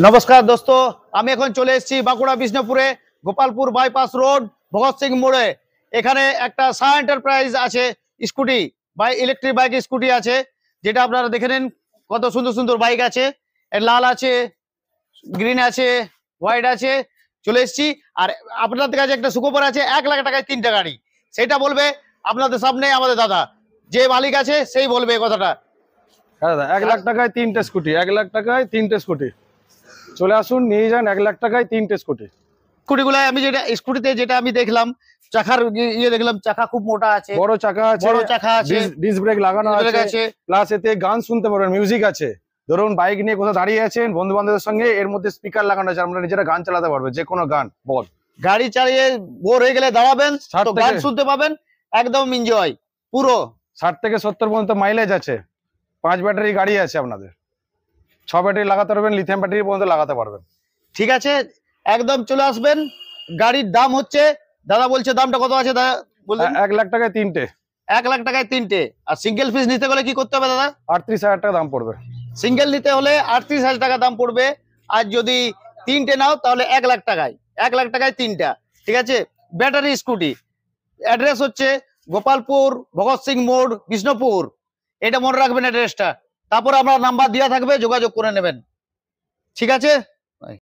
নমস্কার দোস্ত, আমি এখন চলে এসেছি বাঁকুড়া বিষ্ণুপুরে গোপালপুর বাইপাস রোড ভগৎ সিং মোড়ে। এখানে একটা শাহ এন্টারপ্রাইজ আছে, scooty by electric bike scooty আছে, যেটা আপনারা দেখে নিন। কত সুন্দর সুন্দর বাইক আছে, লাল আছে, গ্রিন আছে, হোয়াইট আছে। চলে এসেছি। আর আপনাদের কাছে একটা সুখবর আছে, 1,00,000 টাকায় 3টা গাড়ি। সেটা বলবে আপনাদের সামনে আমাদের দাদা, যে মালিক আছে সেই বলবে এই কথাটা। হ্যাঁ দাদা, 1,00,000 টাকায় 3টে স্কুটি, 1,00,000 টাকায় 3টে স্কুটি। চলে আসুন, নিয়ে যান 1,00,000 টাকায় 3টে স্কুটি। স্কুটিগুলো আমি স্কুটিতে যেটা আমি দেখলাম, চাকার দেখলাম, চাকা খুব মোটা আছে, বড় চাকা আছে, বড় চাকা আছে, ডিস্ক ব্রেক লাগানো আছে, প্লাস এতে গান শুনতে পারবেন, মিউজিক আছে। ধরুন বাইক নিয়ে কোথাও দাঁড়িয়ে আছেন বন্ধু বান্ধবের সঙ্গে, এর মধ্যে স্পিকার লাগানো আছে, আমরা নিজেরা গান চালাতে পারবে, যে কোনো গান বল। গাড়ি চালিয়ে বোর হয়ে গেলে দাঁড়াবেন, তো গান শুনতে পাবেন, একদম এনজয় পুরো। 60 থেকে 70 পর্যন্ত মাইলেজ আছে। 5 ব্যাটারি গাড়ি আছে আপনাদের, 6 ব্যাটারি লাগাতে পারবেন, লিথিয়াম ব্যাটারি পর্যন্ত লাগাতে পারবেন। ঠিক আছে, একদম চলে আসবেন। গাড়ির দাম হচ্ছে, দাদা বলছে দামটা কত আছে দাদা বললেন? 1,00,000 টাকায় 3টে। 1,00,000 টাকায় 3টে। আর সিঙ্গেল পিস নিতে গেলে কি করতে হবে দাদা? 38,000 টাকা দাম পড়বে। সিঙ্গেল নিতে হলে 38,000 টাকা দাম পড়বে। আর যদি 3টে নাও তাহলে 1,00,000 টাকায়, 1,00,000 টাকায় 3টা। ঠিক আছে, ব্যাটারি স্কুটি। অ্যাড্রেস হচ্ছে গোপালপুর ভগৎ সিং মোড় বিষ্ণুপুর। এটা মনে রাখবেন অ্যাড্রেসটা। তারপর আপনার নাম্বার দেওয়া থাকবে, যোগাযোগ করে নেবেন। ঠিক আছে।